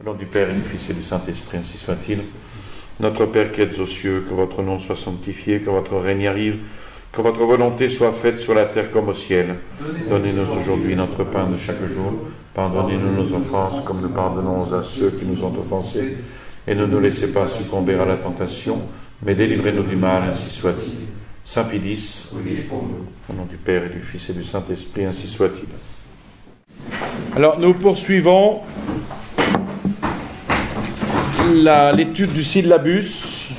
Au nom du Père et du Fils et du Saint-Esprit, ainsi soit-il. Notre Père qui êtes aux cieux, que votre nom soit sanctifié, que votre règne arrive, que votre volonté soit faite sur la terre comme au ciel. Donnez-nous aujourd'hui notre pain de chaque jour. Pardonnez-nous nos offenses, comme nous pardonnons à ceux qui nous ont offensés. Et ne nous laissez pas succomber à la tentation, mais délivrez-nous du mal, ainsi soit-il. Saint Pie-X, au nom du Père et du Fils et du Saint-Esprit, ainsi soit-il. Alors, nous poursuivons l'étude du syllabus.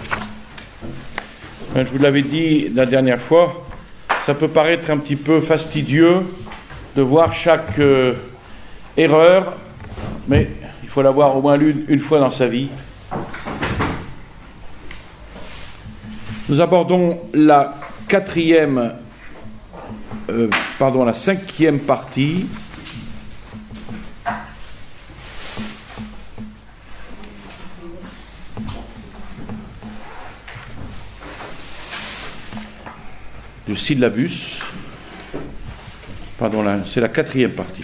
Je vous l'avais dit la dernière fois, ça peut paraître un petit peu fastidieux de voir chaque erreur, mais il faut l'avoir au moins lu une fois dans sa vie. Nous abordons la cinquième partie du syllabus. C'est la quatrième partie.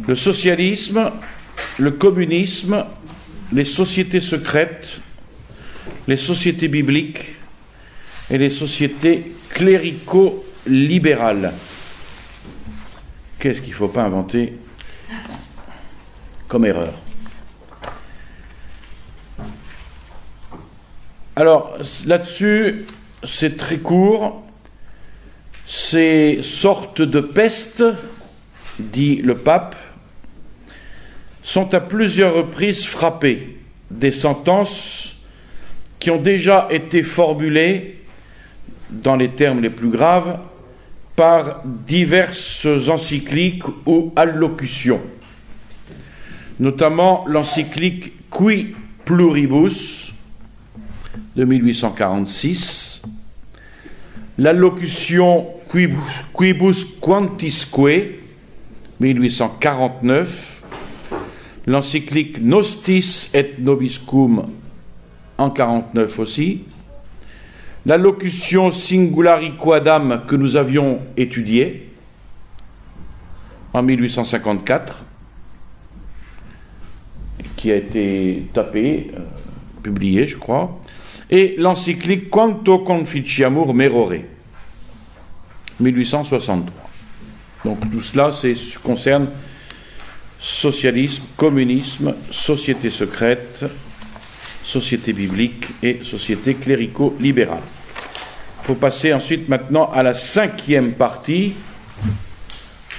Le socialisme, le communisme, les sociétés secrètes, les sociétés bibliques et les sociétés clérico-libérales. Qu'est-ce qu'il ne faut pas inventer comme erreur? Alors, là-dessus, c'est très court. Ces sortes de peste, dit le pape, sont à plusieurs reprises frappées. Des sentences qui ont déjà été formulées, dans les termes les plus graves, par diverses encycliques ou allocutions, notamment l'encyclique Qui Pluribus de 1846, l'allocution Quibus Quantisque 1849, l'encyclique Nostis et Nobiscum en 49 aussi, l'allocution Singulari Quadam que nous avions étudiée en 1854, qui a été tapée, publiée, je crois, et l'encyclique Quanto Conficiamur Merore, 1863. Donc tout cela concerne socialisme, communisme, société secrète, société biblique et société clérico-libérale. Il faut passer ensuite maintenant à la cinquième partie,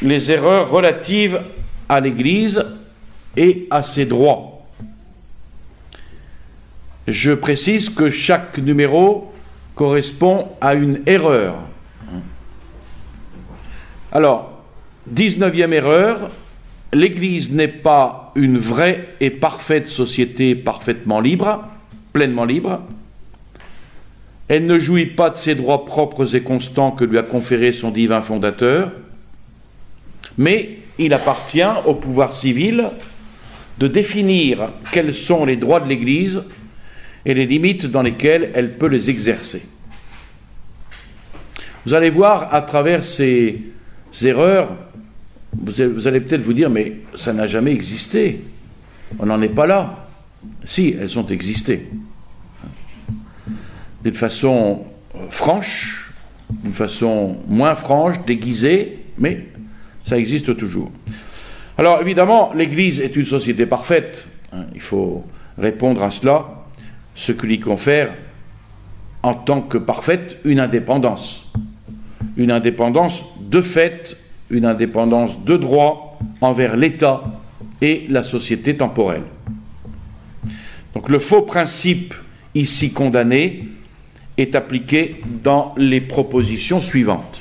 les erreurs relatives à l'Église et à ses droits. Je précise que chaque numéro correspond à une erreur. Alors, 19e erreur, l'Église n'est pas une vraie et parfaite société parfaitement libre, pleinement libre. Elle ne jouit pas de ses droits propres et constants que lui a conférés son divin fondateur, mais il appartient au pouvoir civil de définir quels sont les droits de l'Église et les limites dans lesquelles elle peut les exercer. Vous allez voir à travers ces erreurs, vous allez peut-être vous dire, mais ça n'a jamais existé. On n'en est pas là. Si, elles ont existé. D'une façon franche, d'une façon moins franche, déguisée, mais ça existe toujours. Alors évidemment, l'Église est une société parfaite. Il faut répondre à cela, ce qui lui confère, en tant que parfaite, une indépendance. Une indépendance de fait, une indépendance de droit envers l'État et la société temporelle. Donc le faux principe ici condamné est appliqué dans les propositions suivantes.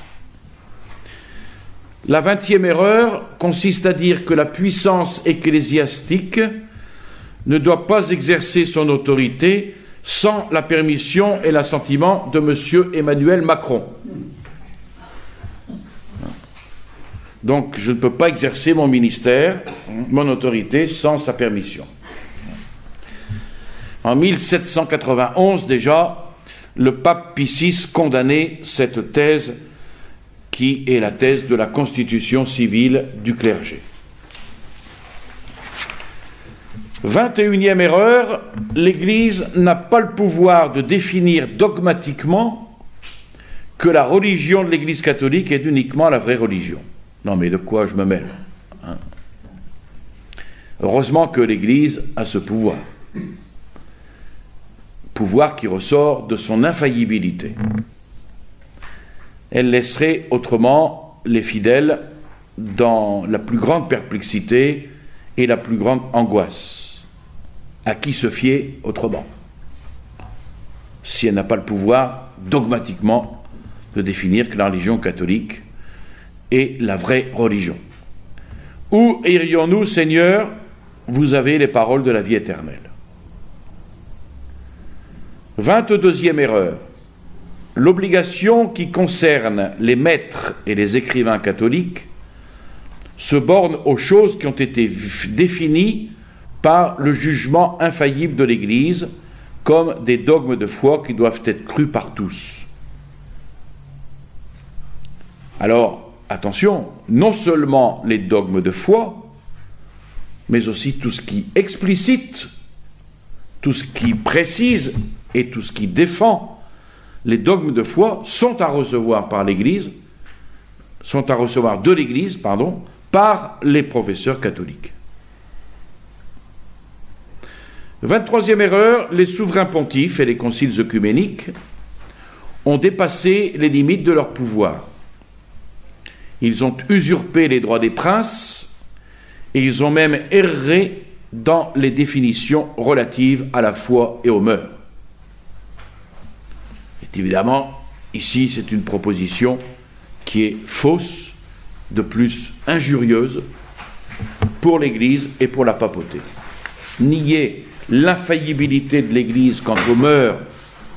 La 20e erreur consiste à dire que la puissance ecclésiastique ne doit pas exercer son autorité sans la permission et l'assentiment de M. Emmanuel Macron. Donc, je ne peux pas exercer mon ministère, mon autorité, sans sa permission. En 1791, déjà, le pape Pie VI condamnait cette thèse qui est la thèse de la constitution civile du clergé. 21e erreur, l'Église n'a pas le pouvoir de définir dogmatiquement que la religion de l'Église catholique est uniquement la vraie religion. Non mais de quoi je me mêle, hein? Heureusement que l'Église a ce pouvoir. Pouvoir qui ressort de son infaillibilité. Elle laisserait autrement les fidèles dans la plus grande perplexité et la plus grande angoisse. À qui se fier autrement, si elle n'a pas le pouvoir dogmatiquement de définir que la religion catholique est la vraie religion? Où irions-nous, Seigneur? Vous avez les paroles de la vie éternelle. 22e erreur. L'obligation qui concerne les maîtres et les écrivains catholiques se borne aux choses qui ont été définies par le jugement infaillible de l'Église comme des dogmes de foi qui doivent être crus par tous. Alors, attention, non seulement les dogmes de foi, mais aussi tout ce qui explicite, tout ce qui précise et tout ce qui défend les dogmes de foi sont à recevoir par l'Église, sont à recevoir de l'Église, par les professeurs catholiques. 23e erreur, les souverains pontifes et les conciles œcuméniques ont dépassé les limites de leur pouvoir. Ils ont usurpé les droits des princes et ils ont même erré dans les définitions relatives à la foi et aux mœurs. Et évidemment, ici, c'est une proposition qui est fausse, de plus injurieuse pour l'Église et pour la papauté. Nier l'infaillibilité de l'Église quant aux mœurs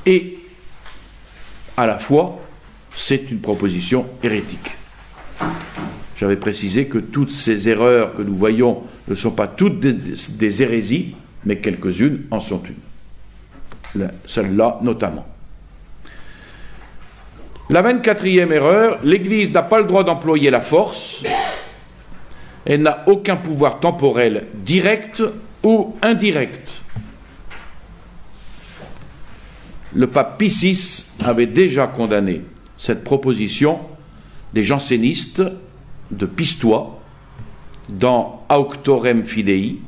et à la foi, c'est une proposition hérétique. J'avais précisé que toutes ces erreurs que nous voyons ne sont pas toutes des hérésies, mais quelques-unes en sont une. Celle-là notamment. La 24e erreur, l'Église n'a pas le droit d'employer la force, elle n'a aucun pouvoir temporel direct ou indirect. Le pape Pie VI avait déjà condamné cette proposition des jansénistes de Pistoie dans Auctorem Fidei,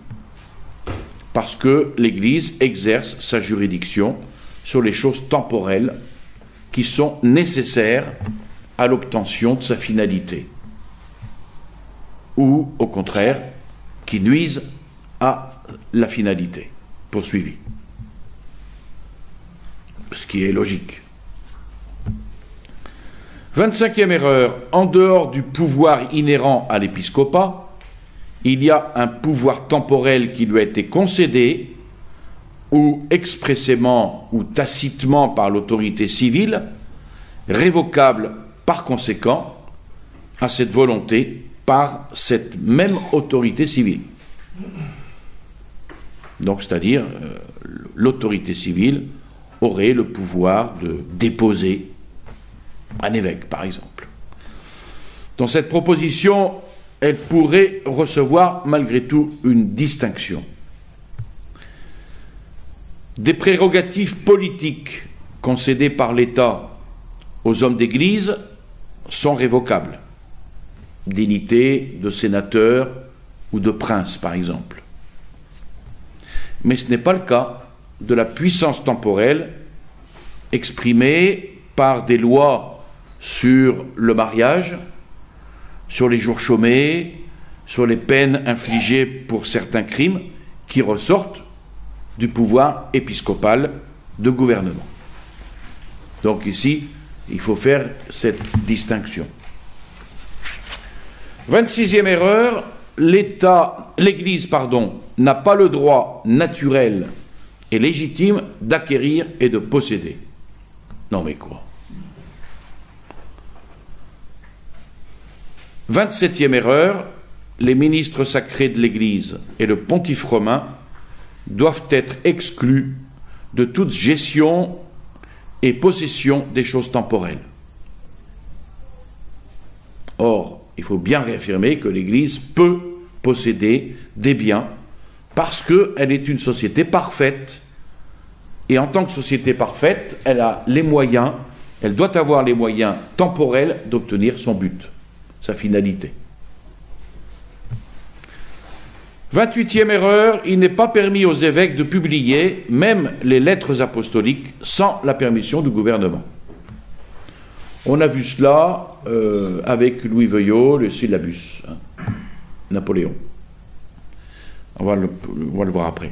parce que l'Église exerce sa juridiction sur les choses temporelles qui sont nécessaires à l'obtention de sa finalité, ou au contraire, qui nuisent à la finalité poursuivie. Ce qui est logique. 25e erreur, en dehors du pouvoir inhérent à l'épiscopat, il y a un pouvoir temporel qui lui a été concédé, ou expressément ou tacitement par l'autorité civile, révocable par conséquent à cette volonté par cette même autorité civile. Donc, c'est-à-dire, l'autorité civile aurait le pouvoir de déposer un évêque, par exemple. Dans cette proposition, elle pourrait recevoir malgré tout une distinction. Des prérogatives politiques concédées par l'État aux hommes d'Église sont révocables. Dignité de sénateur ou de prince, par exemple. Mais ce n'est pas le cas de la puissance temporelle exprimée par des lois sur le mariage, sur les jours chômés, sur les peines infligées pour certains crimes qui ressortent du pouvoir épiscopal de gouvernement. Donc ici, il faut faire cette distinction. 26e erreur, l'Église n'a pas le droit naturel et légitime d'acquérir et de posséder. Non mais quoi? 27e erreur, les ministres sacrés de l'Église et le pontife romain doivent être exclus de toute gestion et possession des choses temporelles. Or, il faut bien réaffirmer que l'Église peut posséder des biens parce qu'elle est une société parfaite. Et en tant que société parfaite, elle a les moyens, elle doit avoir les moyens temporels d'obtenir son but, sa finalité. 28e erreur, il n'est pas permis aux évêques de publier même les lettres apostoliques sans la permission du gouvernement. On a vu cela avec Louis Veuillot, le syllabus, Napoléon. On va le voir après.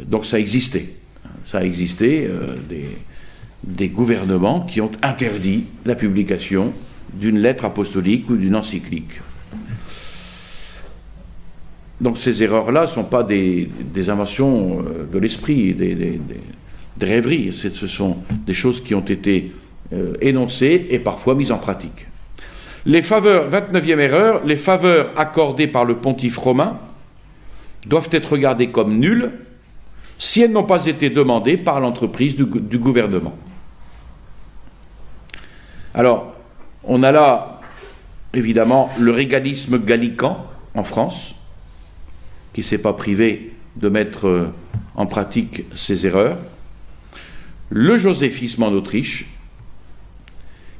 Donc ça existait. Ça a existé des gouvernements qui ont interdit la publication d'une lettre apostolique ou d'une encyclique. Donc ces erreurs-là ne sont pas des inventions de l'esprit, des rêveries. Ce sont des choses qui ont été énoncées et parfois mises en pratique. Les faveurs, 29e erreur, les faveurs accordées par le pontife romain doivent être regardées comme nulles si elles n'ont pas été demandées par l'entreprise du gouvernement. Alors, on a là, évidemment, le régalisme gallican en France, qui ne s'est pas privé de mettre en pratique ces erreurs, le joséphisme en Autriche,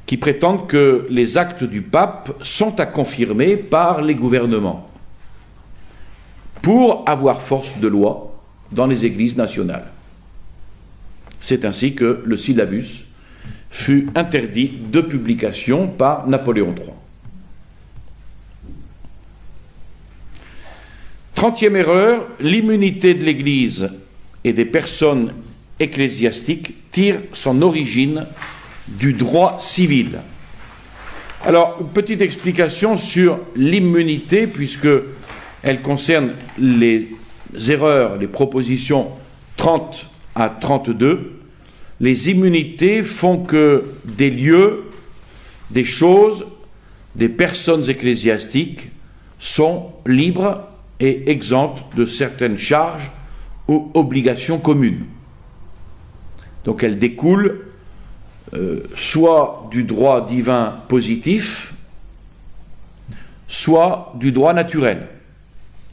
qui prétendent que les actes du pape sont à confirmer par les gouvernements pour avoir force de loi dans les églises nationales. C'est ainsi que le syllabus fut interdit de publication par Napoléon III. 30e erreur, l'immunité de l'Église et des personnes ecclésiastiques tire son origine du droit civil. Alors, une petite explication sur l'immunité, puisque elle concerne les erreurs, les propositions 30 à 32. Les immunités font que des lieux, des choses, des personnes ecclésiastiques sont libres et exemptes de certaines charges ou obligations communes. Donc elles découlent soit du droit divin positif, soit du droit naturel.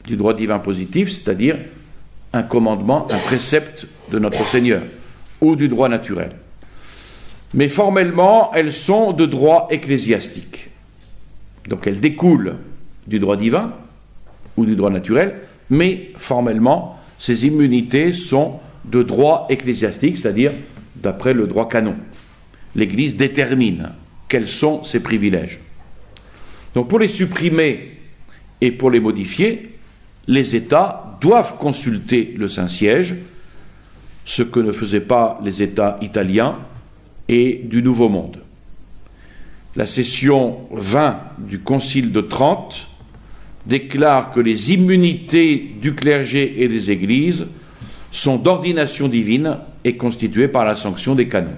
Du droit divin positif, c'est-à-dire un commandement, un précepte de notre Seigneur, ou du droit naturel. Mais formellement, elles sont de droit ecclésiastique. Donc elles découlent du droit divin ou du droit naturel, mais formellement, ces immunités sont de droit ecclésiastique, c'est-à-dire d'après le droit canon. L'Église détermine quels sont ses privilèges. Donc pour les supprimer et pour les modifier, les États doivent consulter le Saint-Siège, ce que ne faisaient pas les États italiens et du Nouveau Monde. La session 20 du Concile de Trente déclare que les immunités du clergé et des églises sont d'ordination divine et constituées par la sanction des canons.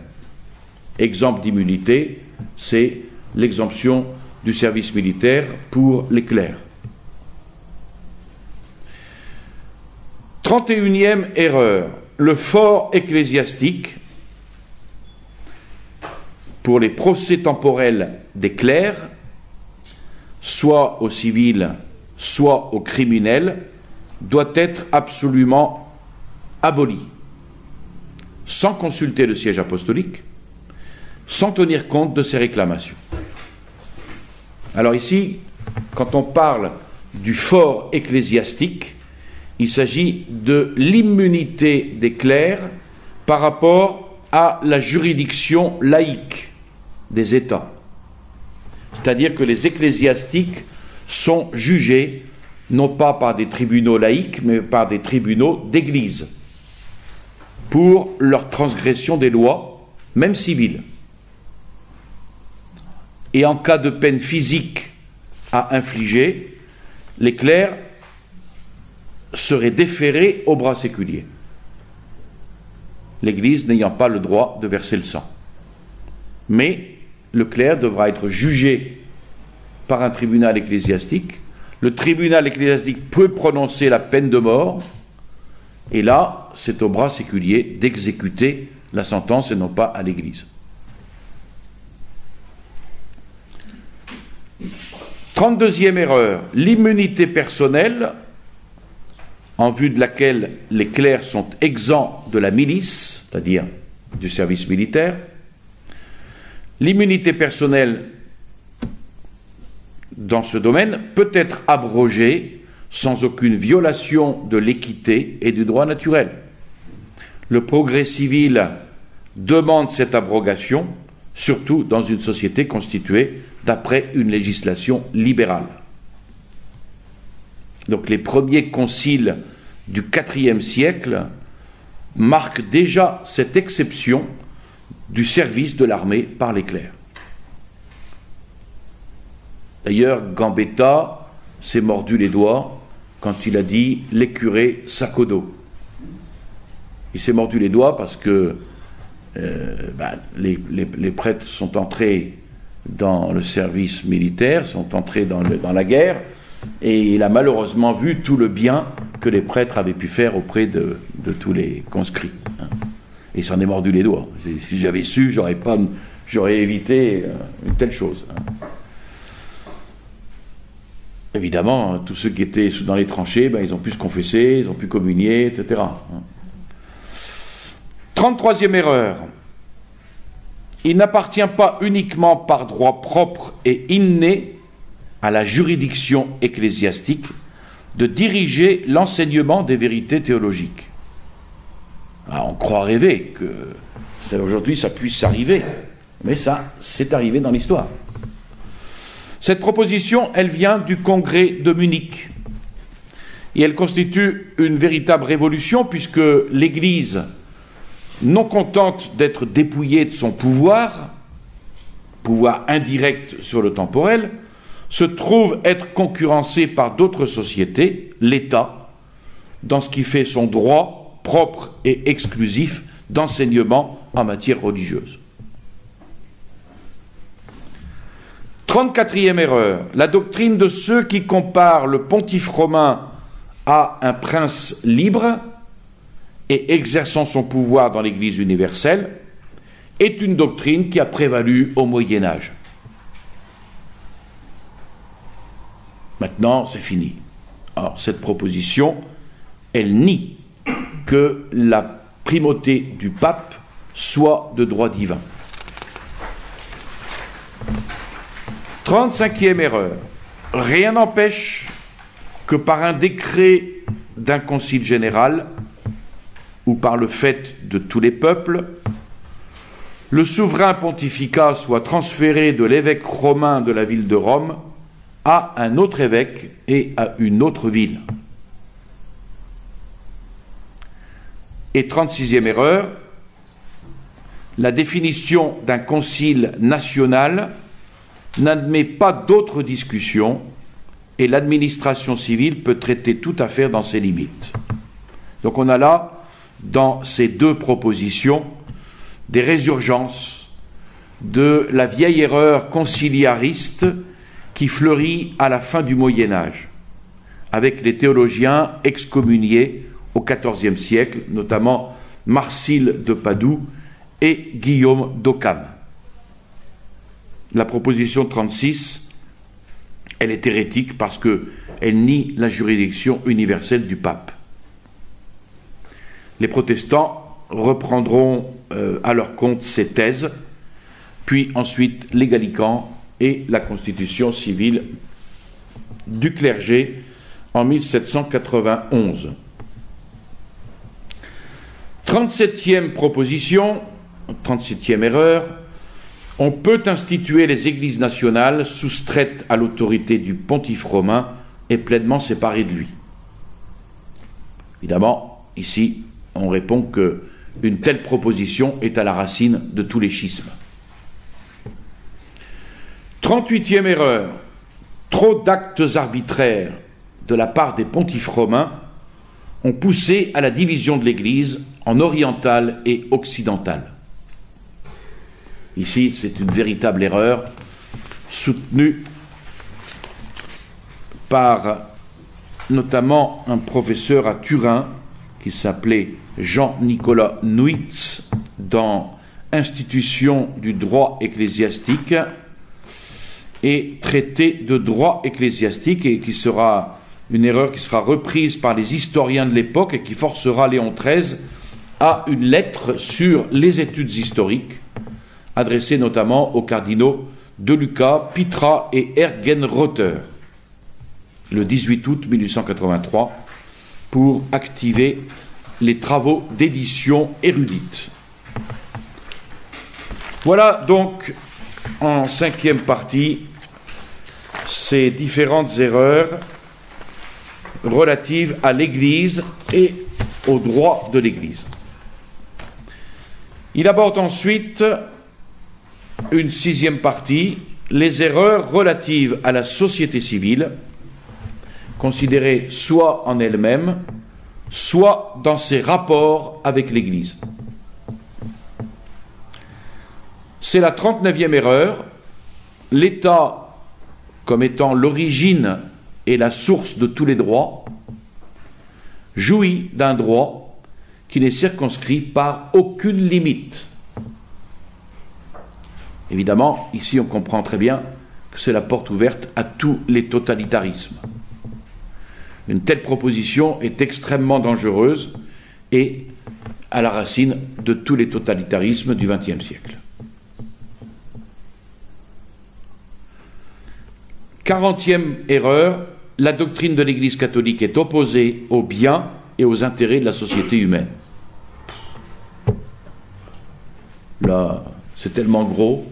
Exemple d'immunité, c'est l'exemption du service militaire pour les clercs. 31e erreur, le fort ecclésiastique pour les procès temporels des clercs, soit aux civils, soit aux criminels, doit être absolument aboli, sans consulter le siège apostolique, sans tenir compte de ses réclamations. Alors ici, quand on parle du fort ecclésiastique, il s'agit de l'immunité des clercs par rapport à la juridiction laïque des États. C'est-à-dire que les ecclésiastiques sont jugés non pas par des tribunaux laïques, mais par des tribunaux d'église pour leur transgression des lois, même civiles. Et en cas de peine physique à infliger, les clercs seraient déférés au bras séculier, l'Église n'ayant pas le droit de verser le sang. Mais le clerc devra être jugé par un tribunal ecclésiastique. Le tribunal ecclésiastique peut prononcer la peine de mort, et là, c'est au bras séculier d'exécuter la sentence et non pas à l'Église. 32e erreur, l'immunité personnelle en vue de laquelle les clercs sont exempts de la milice, c'est-à-dire du service militaire. L'immunité personnelle dans ce domaine peut être abrogée sans aucune violation de l'équité et du droit naturel. Le progrès civil demande cette abrogation, surtout dans une société constituée d'après une législation libérale. Donc les premiers conciles du IVe siècle marquent déjà cette exception du service de l'armée par les clercs. D'ailleurs, Gambetta s'est mordu les doigts quand il a dit « les curés sac au dos ». Il s'est mordu les doigts parce que les prêtres sont entrés dans le service militaire, sont entrés dans la guerre, et il a malheureusement vu tout le bien que les prêtres avaient pu faire auprès de tous les conscrits. Et il s'en est mordu les doigts. Si j'avais su, j'aurais évité une telle chose. Évidemment, tous ceux qui étaient dans les tranchées, ils ont pu se confesser, ils ont pu communier, etc. 33e erreur. Il n'appartient pas uniquement par droit propre et inné à la juridiction ecclésiastique de diriger l'enseignement des vérités théologiques. Alors, on croit rêver que aujourd'hui ça puisse arriver, mais ça, c'est arrivé dans l'histoire. Cette proposition, elle vient du congrès de Munich. Et elle constitue une véritable révolution puisque l'Église, non contente d'être dépouillée de son pouvoir indirect sur le temporel, se trouve être concurrencée par d'autres sociétés, l'État, dans ce qui fait son droit propre et exclusif d'enseignement en matière religieuse. 34e erreur, la doctrine de ceux qui comparent le pontife romain à un prince libre et exerçant son pouvoir dans l'Église universelle est une doctrine qui a prévalu au Moyen-Âge. Maintenant, c'est fini. Alors, cette proposition, elle nie que la primauté du pape soit de droit divin. 35e erreur. Rien n'empêche que par un décret d'un concile général ou par le fait de tous les peuples, le souverain pontificat soit transféré de l'évêque romain de la ville de Rome à un autre évêque et à une autre ville. Et 36e erreur, la définition d'un concile national n'admet pas d'autres discussions et l'administration civile peut traiter toute affaire dans ses limites. Donc on a là, dans ces deux propositions, des résurgences de la vieille erreur conciliariste qui fleurit à la fin du Moyen-Âge, avec les théologiens excommuniés au XIVe siècle, notamment Marcille de Padoue et Guillaume d'Occam. La proposition 36, elle est hérétique parce qu'elle nie la juridiction universelle du pape. Les protestants reprendront à leur compte ces thèses, puis ensuite les gallicans et la constitution civile du clergé en 1791. 37e proposition, 37e erreur, on peut instituer les églises nationales soustraites à l'autorité du pontife romain et pleinement séparées de lui. Évidemment, ici, on répond qu'une telle proposition est à la racine de tous les schismes. 38e erreur, trop d'actes arbitraires de la part des pontifes romains ont poussé à la division de l'Église en orientale et occidentale. Ici, c'est une véritable erreur soutenue par notamment un professeur à Turin qui s'appelait Jean-Nicolas Nuitz dans Institution du droit ecclésiastique et traité de droit ecclésiastique et qui sera une erreur qui sera reprise par les historiens de l'époque et qui forcera Léon XIII à une lettre sur les études historiques, adressée notamment aux cardinaux De Luca, Pitra et Hergenrother, le 18 août 1883, pour activer les travaux d'édition érudite. Voilà donc, en cinquième partie, ces différentes erreurs relatives à l'Église et au droit de l'Église. Il aborde ensuite une sixième partie, les erreurs relatives à la société civile, considérée soit en elle-même, soit dans ses rapports avec l'Église. C'est la 39e erreur, l'État comme étant l'origine et la source de tous les droits, jouit d'un droit qui n'est circonscrit par aucune limite. Évidemment, ici on comprend très bien que c'est la porte ouverte à tous les totalitarismes. Une telle proposition est extrêmement dangereuse et à la racine de tous les totalitarismes du XXe siècle. 40e erreur, la doctrine de l'Église catholique est opposée aux biens et aux intérêts de la société humaine. Là, c'est tellement gros.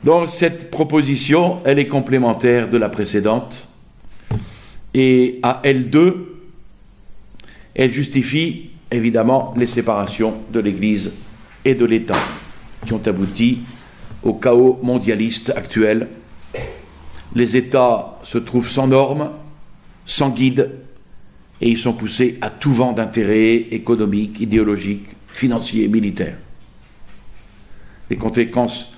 Donc cette proposition, elle est complémentaire de la précédente et à elle deux, elle justifie évidemment les séparations de l'Église et de l'État qui ont abouti au chaos mondialiste actuel. Les États se trouvent sans normes, sans guide, et ils sont poussés à tout vent d'intérêts économiques, idéologiques, financiers et militaires. Les conséquences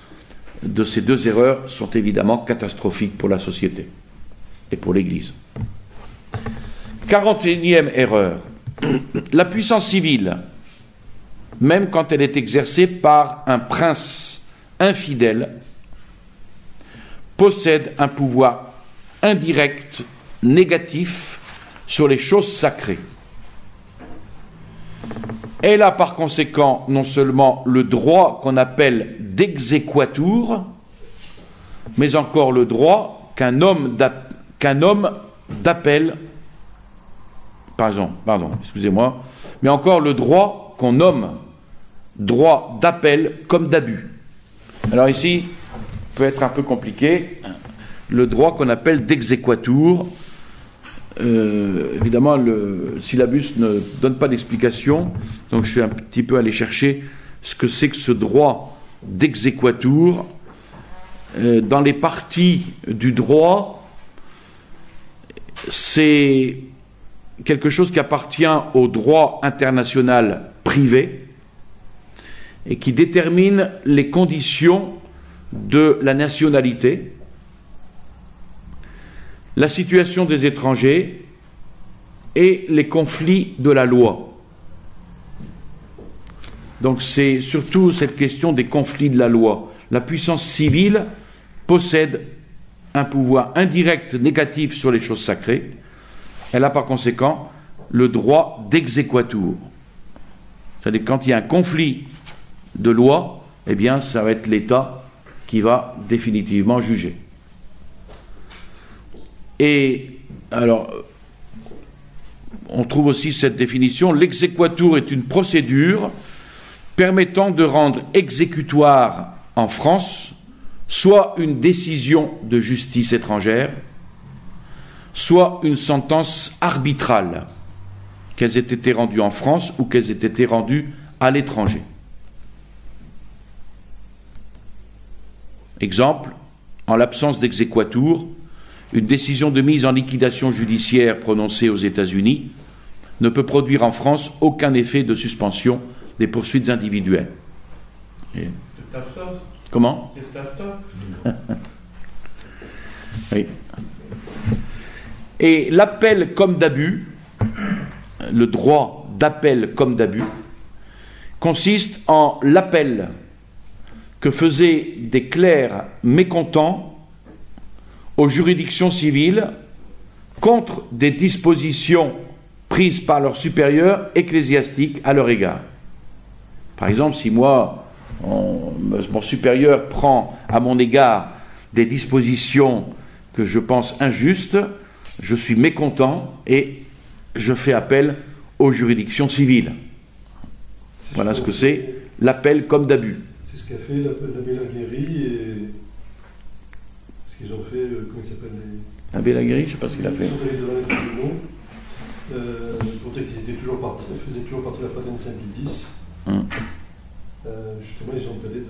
de ces deux erreurs sont évidemment catastrophiques pour la société et pour l'Église. 41e erreur. La puissance civile, même quand elle est exercée par un prince infidèle, possède un pouvoir indirect, négatif, sur les choses sacrées. Elle a par conséquent non seulement le droit qu'on appelle d'exéquatur, mais encore le droit qu'un homme d'appel, mais encore le droit qu'on nomme droit d'appel comme d'abus. Alors ici, peut être un peu compliqué, le droit qu'on appelle d'exéquatur. Évidemment, le syllabus ne donne pas d'explication, donc je suis un petit peu allé chercher ce que c'est que ce droit d'exéquatur. Dans les parties du droit, c'est quelque chose qui appartient au droit international privé et qui détermine les conditions de la nationalité, la situation des étrangers et les conflits de la loi. Donc c'est surtout cette question des conflits de la loi. La puissance civile possède un pouvoir indirect négatif sur les choses sacrées. Elle a par conséquent le droit d'exéquatur. C'est-à-dire quand il y a un conflit de loi, eh bien ça va être l'État qui va définitivement juger. Et alors, on trouve aussi cette définition, l'exéquatur est une procédure permettant de rendre exécutoire en France soit une décision de justice étrangère, soit une sentence arbitrale, qu'elles aient été rendues en France ou qu'elles aient été rendues à l'étranger. Exemple, en l'absence d'exéquatur, une décision de mise en liquidation judiciaire prononcée aux États-Unis ne peut produire en France aucun effet de suspension des poursuites individuelles. Et... Comment ? Oui. Et l'appel comme d'abus, le droit d'appel comme d'abus, consiste en l'appel que faisaient des clercs mécontents aux juridictions civiles contre des dispositions prises par leurs supérieurs ecclésiastiques à leur égard. Par exemple, si moi, mon supérieur prend à mon égard des dispositions que je pense injustes, je suis mécontent et je fais appel aux juridictions civiles. Voilà ce que c'est l'appel comme d'abus. C'est ce qu'a fait l'abbé Laguéry et ce qu'ils ont fait, comment il s'appelle L'abbé Laguéry, je ne sais pas ce qu'il a fait. Ils sont allés devant les tribunaux pour dire qu'ils étaient toujours faisaient toujours partie de la fraternité Saint-Pie X. Justement, ils ont allé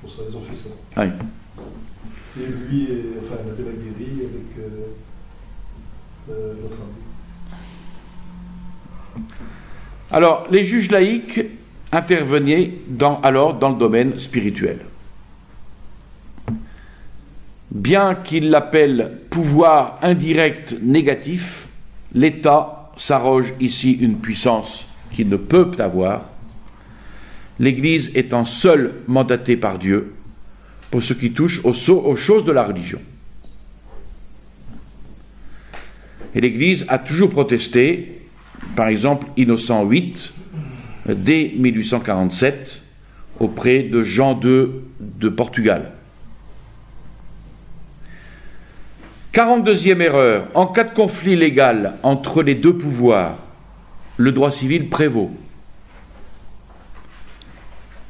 pour ça, ils ont fait ça. Ah oui. Et lui, enfin, l'abbé Laguéry avec notre abbé. Alors, les juges laïcs intervenaient alors dans le domaine spirituel. Bien qu'il l'appelle pouvoir indirect négatif, l'État s'arroge ici une puissance qu'il ne peut avoir, l'Église étant seule mandatée par Dieu pour ce qui touche aux choses de la religion. Et l'Église a toujours protesté, par exemple Innocent VIII, dès 1847, auprès de Jean II de Portugal. 42e erreur, en cas de conflit légal entre les deux pouvoirs, le droit civil prévaut.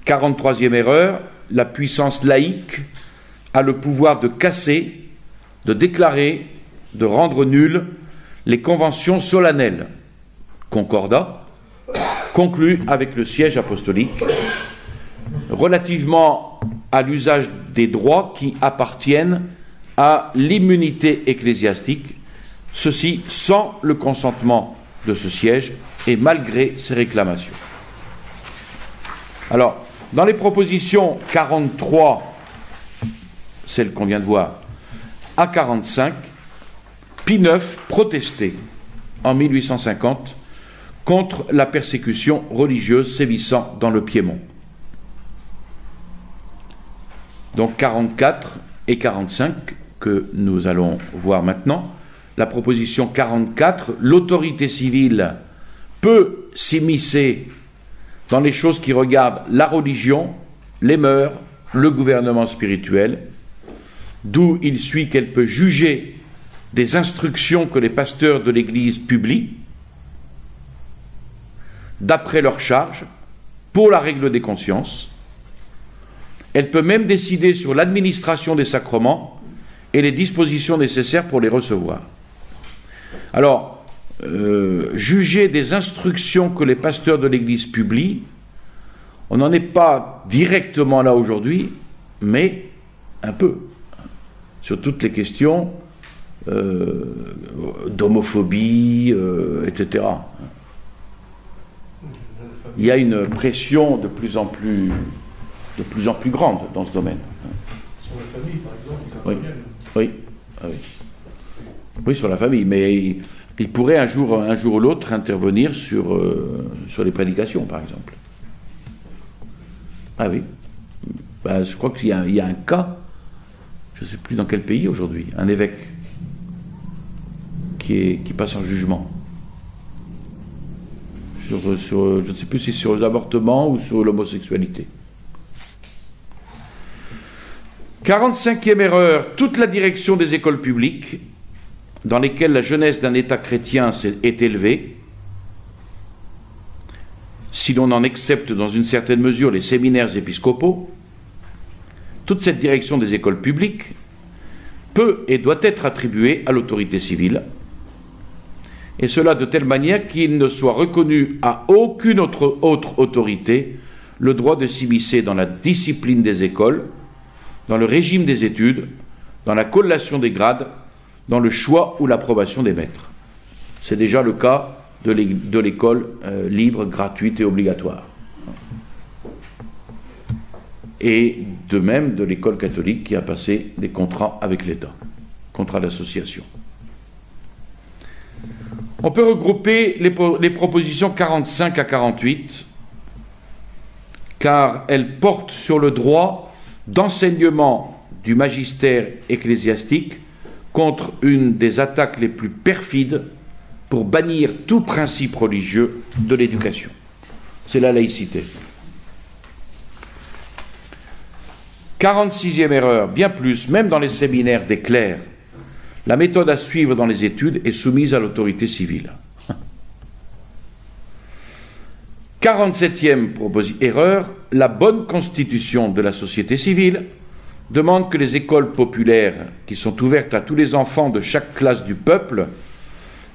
43e erreur, la puissance laïque a le pouvoir de casser, de déclarer, de rendre nulles les conventions solennelles, concordats, conclus avec le siège apostolique, relativement à l'usage des droits qui appartiennent à l'immunité ecclésiastique, ceci sans le consentement de ce siège et malgré ses réclamations. Alors, dans les propositions 43, celle qu'on vient de voir, à 45, Pie IX protestait en 1850 contre la persécution religieuse sévissant dans le Piémont. Donc 44 et 45 que nous allons voir maintenant. La proposition 44, l'autorité civile peut s'immiscer dans les choses qui regardent la religion, les mœurs, le gouvernement spirituel, d'où il suit qu'elle peut juger des instructions que les pasteurs de l'Église publient, d'après leur charge, pour la règle des consciences. Elle peut même décider sur l'administration des sacrements et les dispositions nécessaires pour les recevoir. Alors, juger des instructions que les pasteurs de l'Église publient, on n'en est pas directement là aujourd'hui, mais un peu, sur toutes les questions d'homophobie, etc. Il y a une pression de plus en plus grande dans ce domaine. Sur la famille, par exemple, ils interviennent. Oui. Ah oui. Oui, sur la famille, mais il pourrait un jour ou l'autre intervenir sur les prédications, par exemple. Ah oui. Ben, je crois qu'il y a un cas, je ne sais plus dans quel pays aujourd'hui, un évêque qui passe en jugement. Je ne sais plus si c'est sur les avortements ou sur l'homosexualité. 45e erreur, toute la direction des écoles publiques dans lesquelles la jeunesse d'un État chrétien est élevée, si l'on en accepte dans une certaine mesure les séminaires épiscopaux, toute cette direction des écoles publiques peut et doit être attribuée à l'autorité civile, et cela de telle manière qu'il ne soit reconnu à aucune autre autorité le droit de s'immiscer dans la discipline des écoles, dans le régime des études, dans la collation des grades, dans le choix ou l'approbation des maîtres. C'est déjà le cas de l'école libre, gratuite et obligatoire. Et de même de l'école catholique qui a passé des contrats avec l'État, contrats d'association. On peut regrouper les propositions 45 à 48, car elles portent sur le droit d'enseignement du magistère ecclésiastique contre une des attaques les plus perfides pour bannir tout principe religieux de l'éducation. C'est la laïcité. 46e erreur, bien plus, même dans les séminaires des clercs, la méthode à suivre dans les études est soumise à l'autorité civile. 47e erreur, la bonne constitution de la société civile demande que les écoles populaires, qui sont ouvertes à tous les enfants de chaque classe du peuple,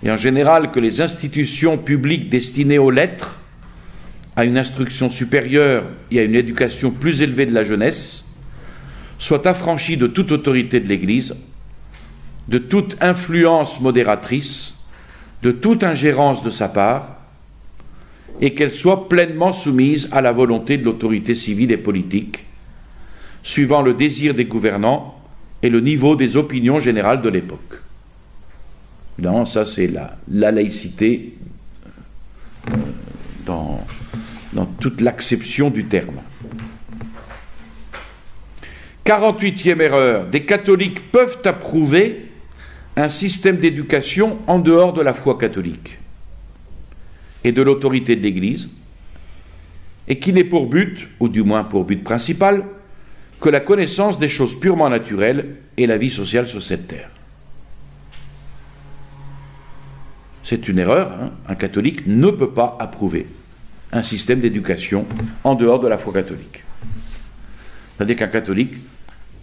et en général que les institutions publiques destinées aux lettres, à une instruction supérieure et à une éducation plus élevée de la jeunesse, soient affranchies de toute autorité de l'Église, de toute influence modératrice, de toute ingérence de sa part, et qu'elles soient pleinement soumises à la volonté de l'autorité civile et politique, suivant le désir des gouvernants et le niveau des opinions générales de l'époque. Évidemment, ça c'est la laïcité dans toute l'acception du terme. 48e erreur, des catholiques peuvent approuver un système d'éducation en dehors de la foi catholique et de l'autorité de l'Église, et qui n'est pour but, ou du moins pour but principal, que la connaissance des choses purement naturelles et la vie sociale sur cette terre. C'est une erreur, hein. Un catholique ne peut pas approuver un système d'éducation en dehors de la foi catholique. C'est-à-dire qu'un catholique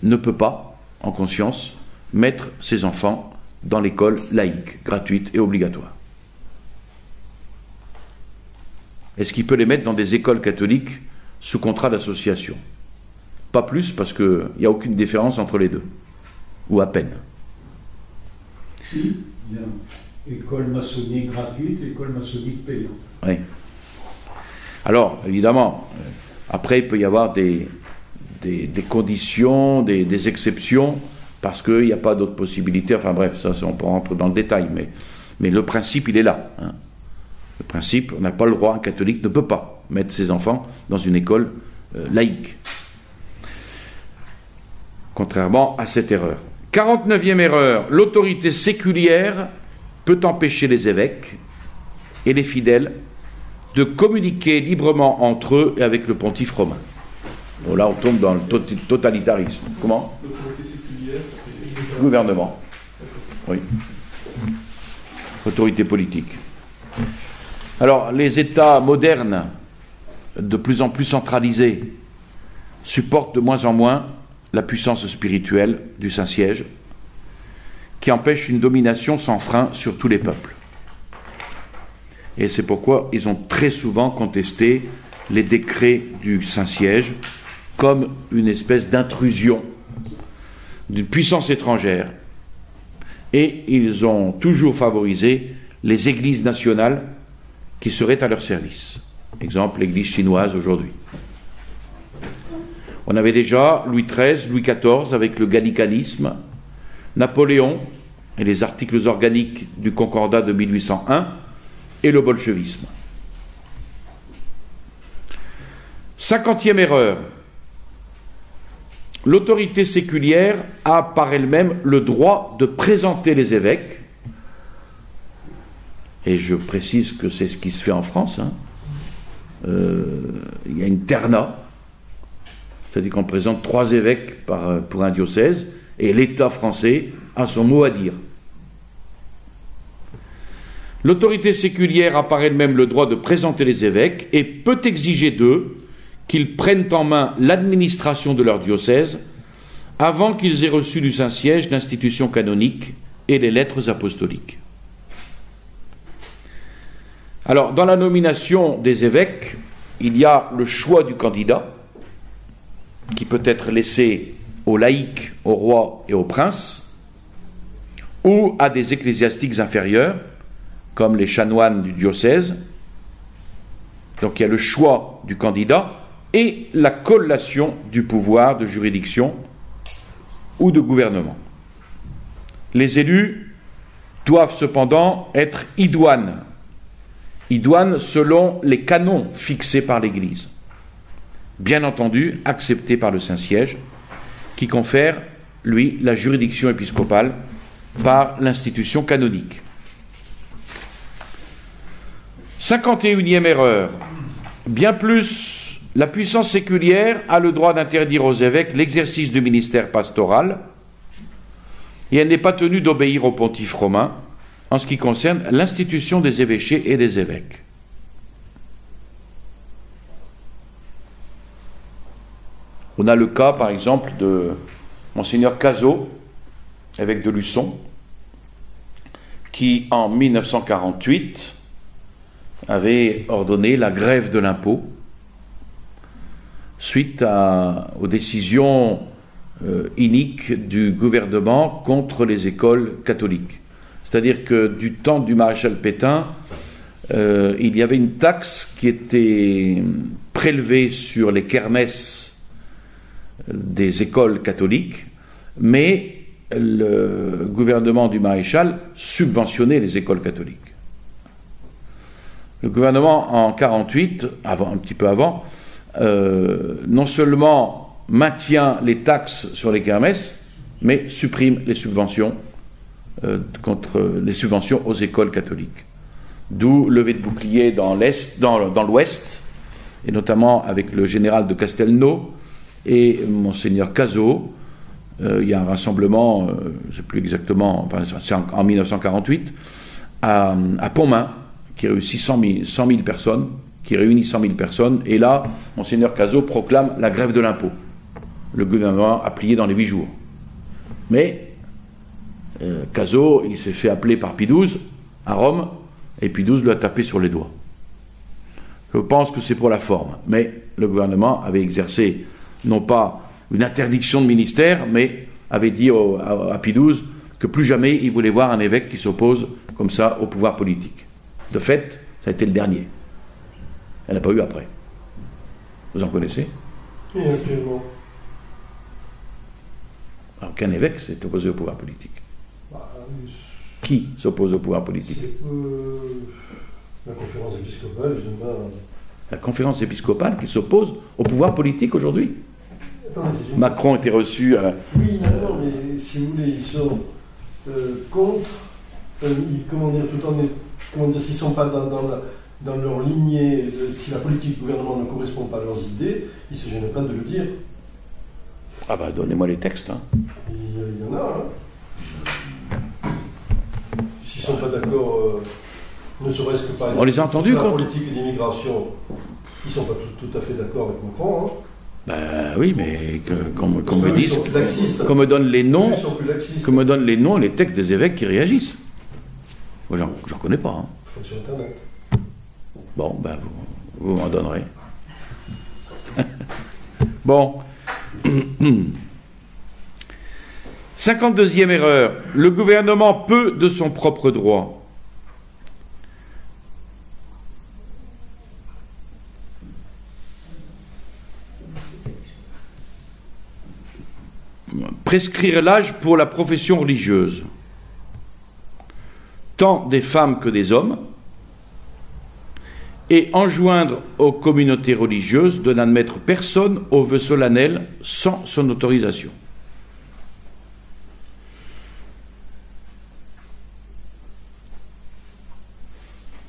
ne peut pas, en conscience, mettre ses enfants dans l'école laïque, gratuite et obligatoire. Est-ce qu'il peut les mettre dans des écoles catholiques sous contrat d'association? Pas plus, parce qu'il n'y a aucune différence entre les deux, ou à peine. Si, il y a école maçonnique gratuite, école maçonnique payante. Oui. Alors, évidemment, après, il peut y avoir des conditions, des exceptions, parce qu'il n'y a pas d'autres possibilités. Enfin bref, ça, on peut rentrer dans le détail, mais le principe, il est là. Hein. Le principe, on n'a pas le droit, un catholique ne peut pas mettre ses enfants dans une école laïque. Contrairement à cette erreur. 49e erreur, l'autorité séculière peut empêcher les évêques et les fidèles de communiquer librement entre eux et avec le pontife romain. Bon, là, on tombe dans le totalitarisme. Comment? L'autorité séculière, c'est gouvernement. Oui. Autorité politique. Alors, les États modernes, de plus en plus centralisés, supportent de moins en moins la puissance spirituelle du Saint-Siège, qui empêche une domination sans frein sur tous les peuples. Et c'est pourquoi ils ont très souvent contesté les décrets du Saint-Siège comme une espèce d'intrusion d'une puissance étrangère. Et ils ont toujours favorisé les églises nationales qui seraient à leur service. Exemple, l'église chinoise aujourd'hui. On avait déjà Louis XIII, Louis XIV avec le gallicanisme, Napoléon et les articles organiques du Concordat de 1801 et le bolchevisme. 50e erreur. L'autorité séculière a par elle-même le droit de présenter les évêques, et je précise que c'est ce qui se fait en France, hein. Il y a une terna, c'est-à-dire qu'on présente 3 évêques pour un diocèse, et l'État français a son mot à dire. L'autorité séculière a par elle-même le droit de présenter les évêques et peut exiger d'eux qu'ils prennent en main l'administration de leur diocèse avant qu'ils aient reçu du Saint-Siège l'institution canonique et les lettres apostoliques. Alors, dans la nomination des évêques, il y a le choix du candidat, qui peut être laissé aux laïcs, aux rois et aux princes, ou à des ecclésiastiques inférieurs, comme les chanoines du diocèse. Donc il y a le choix du candidat et la collation du pouvoir de juridiction ou de gouvernement. Les élus doivent cependant être idoines selon les canons fixés par l'Église, bien entendu acceptés par le Saint-Siège, qui confère, lui, la juridiction épiscopale par l'institution canonique. 51e erreur. Bien plus, la puissance séculière a le droit d'interdire aux évêques l'exercice du ministère pastoral et elle n'est pas tenue d'obéir au pontife romain en ce qui concerne l'institution des évêchés et des évêques. On a le cas, par exemple, de Monseigneur Cazot, évêque de Luçon, qui, en 1948, avait ordonné la grève de l'impôt suite aux décisions iniques du gouvernement contre les écoles catholiques. C'est-à-dire que du temps du maréchal Pétain, il y avait une taxe qui était prélevée sur les kermesses des écoles catholiques, mais le gouvernement du maréchal subventionnait les écoles catholiques. Le gouvernement, en 1948, un petit peu avant, non seulement maintient les taxes sur les kermesses, mais supprime les subventions contre les subventions aux écoles catholiques. D'où levée de bouclier dans l'Ouest, et notamment avec le général de Castelnau et Monseigneur Cazot. Il y a un rassemblement, je ne sais plus exactement, enfin, c'est en 1948, à Pontmain, qui réunit 100 000 personnes, et là, Monseigneur Cazot proclame la grève de l'impôt. Le gouvernement a plié dans les 8 jours. Mais Cazot, il s'est fait appeler par Pie XII à Rome, et Pie XII lui a tapé sur les doigts. Je pense que c'est pour la forme, mais le gouvernement avait exercé non pas une interdiction de ministère, mais avait dit à Pie XII que plus jamais il voulait voir un évêque qui s'oppose comme ça au pouvoir politique. De fait, ça a été le dernier. Elle n'a pas eu après. Vous en connaissez? Oui, actuellement. Aucun évêque s'est opposé au pouvoir politique. Bah, Qui s'oppose au pouvoir politique? C'est la conférence épiscopale, justement. La conférence épiscopale qui s'oppose au pouvoir politique aujourd'hui. Attendez, Macron était reçu à... Oui, non, mais si vous voulez, ils sont contre, comment dire, s'ils ne sont pas dans leur lignée, si la politique du gouvernement ne correspond pas à leurs idées, ils ne se gênent pas de le dire. Ah bah donnez-moi les textes. Hein. Il y en a, hein. S'ils ne sont pas d'accord, ne serait-ce que par exemple... On les a entendus sur la quand... politique d'immigration, ils ne sont pas tout à fait d'accord avec Macron, hein. Ben oui, mais qu'on me dise, qu'on me donne les noms, les textes des évêques qui réagissent. Moi, j'en connais pas. Hein. Il faut sur Internet. Bon, ben vous m'en donnerez. Bon. 52e erreur. Le gouvernement peut, de son propre droit, prescrire l'âge pour la profession religieuse, tant des femmes que des hommes, et enjoindre aux communautés religieuses de n'admettre personne au vœu solennel sans son autorisation.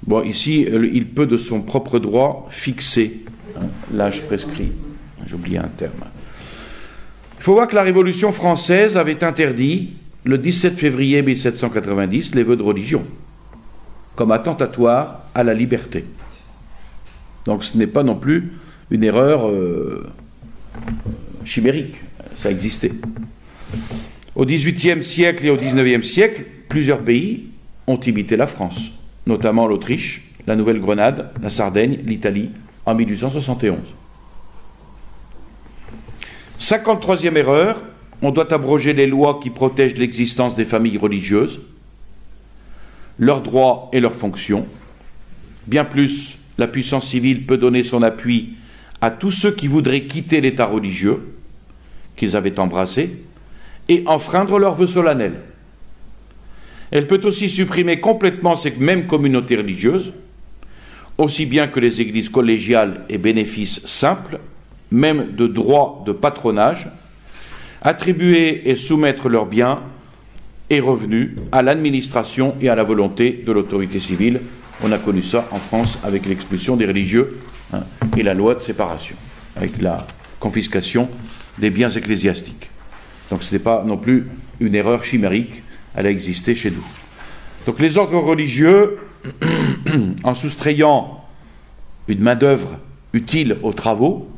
Bon, ici, il peut de son propre droit fixer l'âge prescrit. J'ai oublié un terme. Il faut voir que la Révolution française avait interdit, le 17 février 1790, les vœux de religion, comme attentatoire à la liberté. Donc ce n'est pas non plus une erreur chimérique, ça existait. Au XVIIIe siècle et au XIXe siècle, plusieurs pays ont imité la France, notamment l'Autriche, la Nouvelle-Grenade, la Sardaigne, l'Italie, en 1871. 53e erreur, on doit abroger les lois qui protègent l'existence des familles religieuses, leurs droits et leurs fonctions. Bien plus, la puissance civile peut donner son appui à tous ceux qui voudraient quitter l'état religieux qu'ils avaient embrassé et enfreindre leurs vœux solennels. Elle peut aussi supprimer complètement ces mêmes communautés religieuses, aussi bien que les églises collégiales et bénéfices simples, même de droits de patronage, attribuer et soumettre leurs biens est revenu à l'administration et à la volonté de l'autorité civile. On a connu ça en France avec l'expulsion des religieux et la loi de séparation, avec la confiscation des biens ecclésiastiques. Donc ce n'est pas non plus une erreur chimérique, elle a existé chez nous. Donc les ordres religieux, en soustrayant une main-d'œuvre utile aux travaux,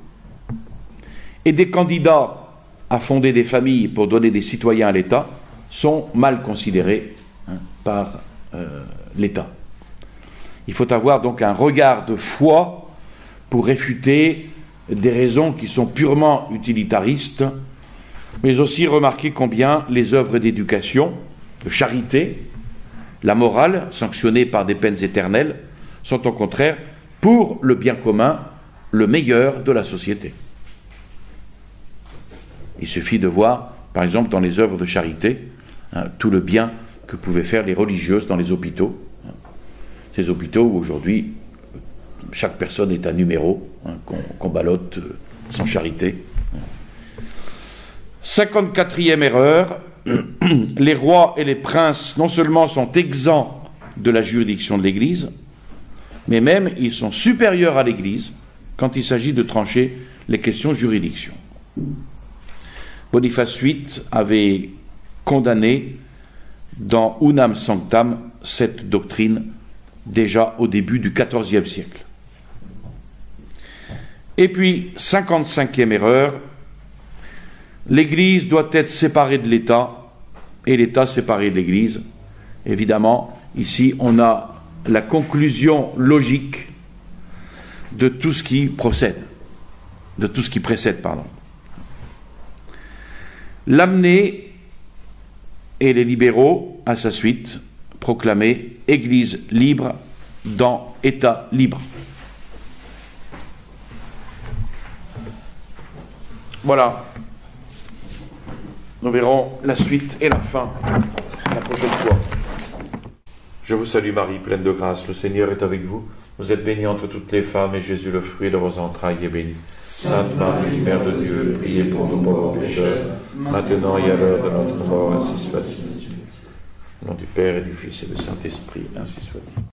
et des candidats à fonder des familles pour donner des citoyens à l'État, sont mal considérés par l'État. Il faut avoir donc un regard de foi pour réfuter des raisons qui sont purement utilitaristes, mais aussi remarquer combien les œuvres d'éducation, de charité, la morale, sanctionnée par des peines éternelles, sont au contraire, pour le bien commun, le meilleur de la société. Il suffit de voir, par exemple, dans les œuvres de charité, tout le bien que pouvaient faire les religieuses dans les hôpitaux. Ces hôpitaux où aujourd'hui, chaque personne est un numéro, qu'on ballotte sans charité. 54e erreur, les rois et les princes non seulement sont exempts de la juridiction de l'Église, mais même ils sont supérieurs à l'Église quand il s'agit de trancher les questions de juridiction. Boniface VIII avait condamné dans Unam Sanctam cette doctrine déjà au début du XIVe siècle. Et puis, 55e erreur, l'Église doit être séparée de l'État et l'État séparé de l'Église. Évidemment, ici, on a la conclusion logique de tout ce qui précède. Lamennais et les libéraux, à sa suite, proclamaient Église libre dans État libre. Voilà. Nous verrons la suite et la fin la prochaine fois. Je vous salue Marie, pleine de grâce, le Seigneur est avec vous. Vous êtes bénie entre toutes les femmes, et Jésus, le fruit de vos entrailles, est béni. Sainte Marie, Mère de Dieu, priez pour nous pauvres pécheurs, maintenant et à l'heure de notre mort, ainsi soit-il. Au nom du Père et du Fils et du Saint-Esprit, ainsi soit-il.